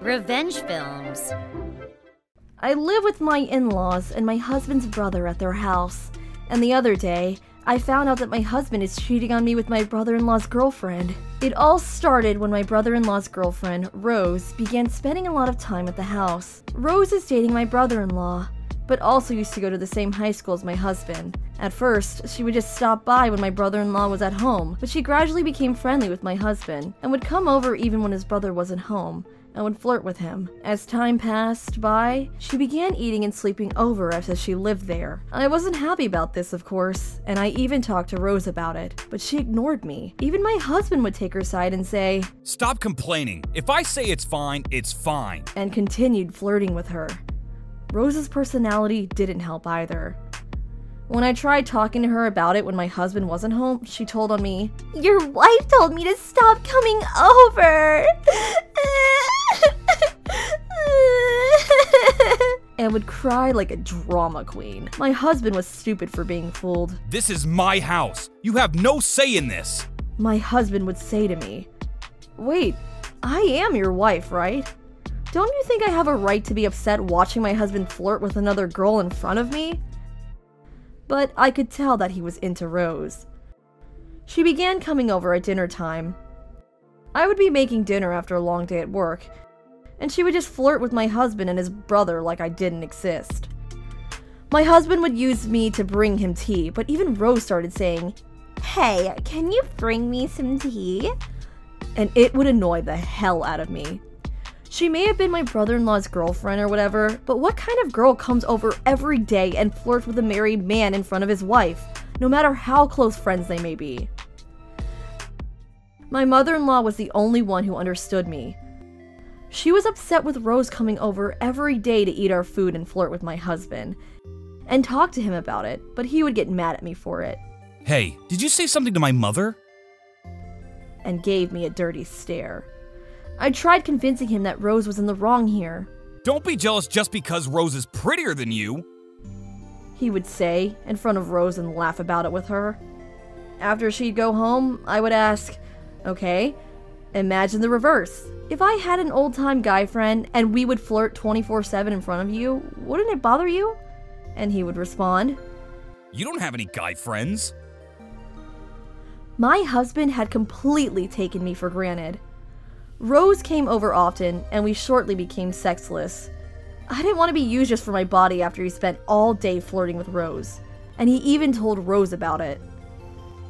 Revenge films. I live with my in-laws and my husband's brother at their house, and the other day, I found out that my husband is cheating on me with my brother-in-law's girlfriend. It all started when my brother-in-law's girlfriend, Rose, began spending a lot of time at the house. Rose is dating my brother-in-law, but also used to go to the same high school as my husband. At first, she would just stop by when my brother-in-law was at home, but she gradually became friendly with my husband, and would come over even when his brother wasn't home, and would flirt with him. As time passed by, she began eating and sleeping over as she lived there. I wasn't happy about this, of course, and I even talked to Rose about it, but she ignored me. Even my husband would take her side and say, "Stop complaining. If I say it's fine, it's fine," and continued flirting with her. Rose's personality didn't help either. When I tried talking to her about it when my husband wasn't home, she told on me, "Your wife told me to stop coming over," and would cry like a drama queen. My husband was stupid for being fooled. "This is my house. You have no say in this." My husband would say to me, "Wait, I am your wife, right? Don't you think I have a right to be upset watching my husband flirt with another girl in front of me?" But I could tell that he was into Rose. She began coming over at dinner time. I would be making dinner after a long day at work, and she would just flirt with my husband and his brother like I didn't exist. My husband would use me to bring him tea, but even Rose started saying, "Hey, can you bring me some tea?" And it would annoy the hell out of me. She may have been my brother-in-law's girlfriend or whatever, but what kind of girl comes over every day and flirts with a married man in front of his wife, no matter how close friends they may be? My mother-in-law was the only one who understood me. She was upset with Rose coming over every day to eat our food and flirt with my husband, and talk to him about it, but he would get mad at me for it. "Hey, did you say something to my mother?" And gave me a dirty stare. I tried convincing him that Rose was in the wrong here. "Don't be jealous just because Rose is prettier than you," he would say in front of Rose and laugh about it with her. After she'd go home, I would ask, "Okay, imagine the reverse. If I had an old-time guy friend and we would flirt 24/7 in front of you, wouldn't it bother you?" And he would respond, "You don't have any guy friends." My husband had completely taken me for granted. Rose came over often, and we shortly became sexless. I didn't want to be used just for my body after he spent all day flirting with Rose, and he even told Rose about it.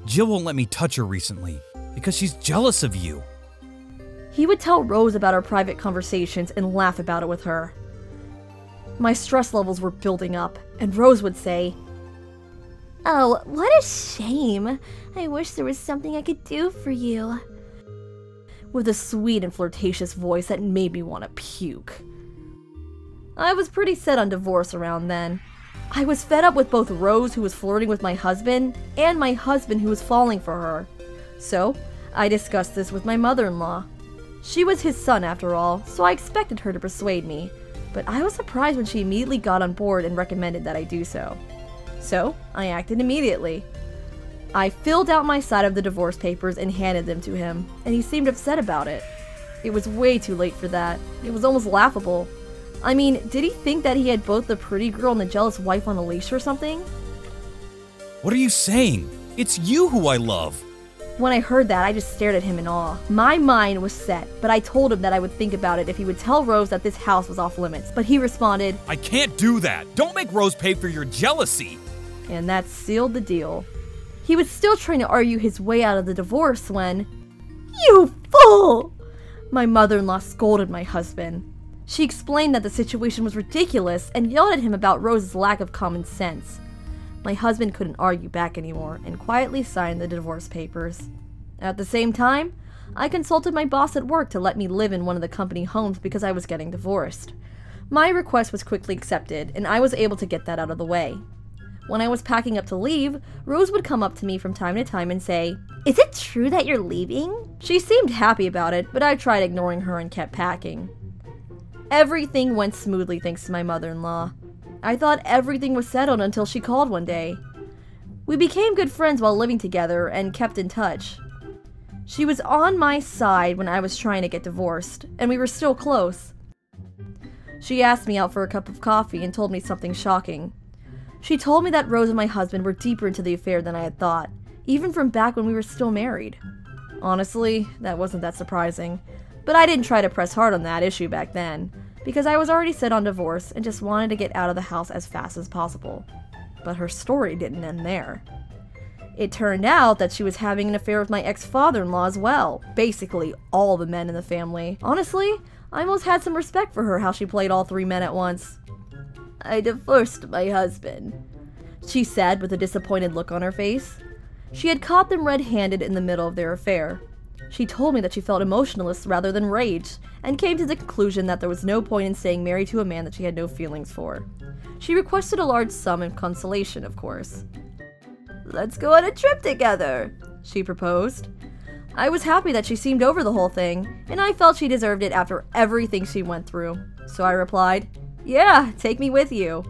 "Jill won't let me touch her recently because she's jealous of you." He would tell Rose about our private conversations and laugh about it with her. My stress levels were building up, and Rose would say, "Oh, what a shame. I wish there was something I could do for you," with a sweet and flirtatious voice that made me want to puke. I was pretty set on divorce around then. I was fed up with both Rose, who was flirting with my husband, and my husband, who was falling for her. So, I discussed this with my mother-in-law. She was his son after all, so I expected her to persuade me, but I was surprised when she immediately got on board and recommended that I do so. So, I acted immediately. I filled out my side of the divorce papers and handed them to him, and he seemed upset about it. It was way too late for that. It was almost laughable. I mean, did he think that he had both the pretty girl and the jealous wife on a leash or something? "What are you saying? It's you who I love." When I heard that, I just stared at him in awe. My mind was set, but I told him that I would think about it if he would tell Rose that this house was off limits. But he responded, "I can't do that. Don't make Rose pay for your jealousy." And that sealed the deal. He was still trying to argue his way out of the divorce when, "You fool!" my mother-in-law scolded my husband. She explained that the situation was ridiculous and yelled at him about Rose's lack of common sense. My husband couldn't argue back anymore and quietly signed the divorce papers. At the same time, I consulted my boss at work to let me live in one of the company homes because I was getting divorced. My request was quickly accepted, and I was able to get that out of the way. When I was packing up to leave, Rose would come up to me from time to time and say, "Is it true that you're leaving?" She seemed happy about it, but I tried ignoring her and kept packing. Everything went smoothly thanks to my mother-in-law. I thought everything was settled until she called one day. We became good friends while living together and kept in touch. She was on my side when I was trying to get divorced, and we were still close. She asked me out for a cup of coffee and told me something shocking. She told me that Rose and my husband were deeper into the affair than I had thought, even from back when we were still married. Honestly, that wasn't that surprising, but I didn't try to press hard on that issue back then, because I was already set on divorce and just wanted to get out of the house as fast as possible. But her story didn't end there. It turned out that she was having an affair with my ex-father-in-law as well, basically all the men in the family. Honestly, I almost had some respect for her how she played all 3 men at once. "I divorced my husband," she said with a disappointed look on her face. She had caught them red-handed in the middle of their affair. She told me that she felt emotionless rather than rage, and came to the conclusion that there was no point in staying married to a man that she had no feelings for. She requested a large sum in consolation, of course. "Let's go on a trip together," she proposed. I was happy that she seemed over the whole thing, and I felt she deserved it after everything she went through. So I replied, "Yeah, take me with you."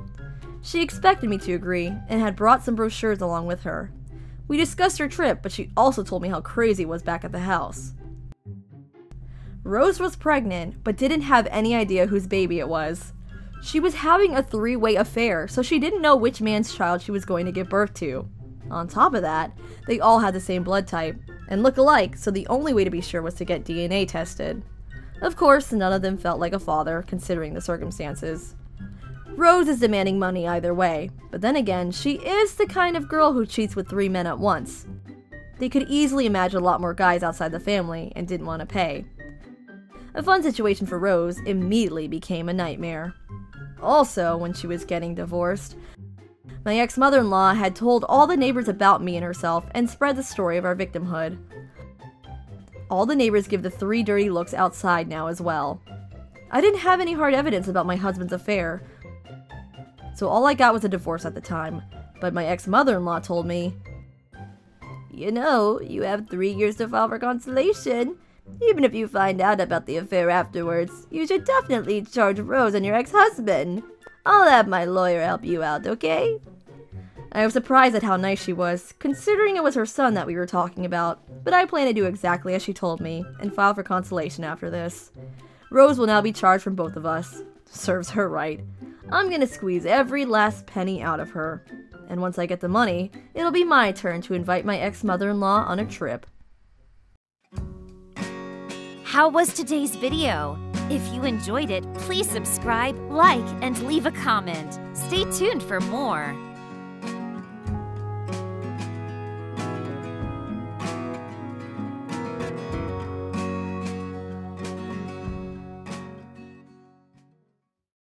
She expected me to agree, and had brought some brochures along with her. We discussed her trip, but she also told me how crazy it was back at the house. Rose was pregnant, but didn't have any idea whose baby it was. She was having a 3-way affair, so she didn't know which man's child she was going to give birth to. On top of that, they all had the same blood type, and look alike, so the only way to be sure was to get DNA tested. Of course, none of them felt like a father, considering the circumstances. Rose is demanding money either way, but then again, she is the kind of girl who cheats with 3 men at once. They could easily imagine a lot more guys outside the family and didn't want to pay. A fun situation for Rose immediately became a nightmare. Also, when she was getting divorced, my ex-mother-in-law had told all the neighbors about me and herself and spread the story of our victimhood. All the neighbors give the 3 dirty looks outside now as well. I didn't have any hard evidence about my husband's affair, so all I got was a divorce at the time, but my ex-mother-in-law told me, "You know, you have 3 years to file for consolation. Even if you find out about the affair afterwards, you should definitely charge Rose and your ex-husband. I'll have my lawyer help you out, okay?" I was surprised at how nice she was, considering it was her son that we were talking about, but I plan to do exactly as she told me, and file for consolation after this. Rose will now be charged from both of us. Serves her right. I'm gonna squeeze every last penny out of her. And once I get the money, it'll be my turn to invite my ex-mother-in-law on a trip. How was today's video? If you enjoyed it, please subscribe, like, and leave a comment. Stay tuned for more.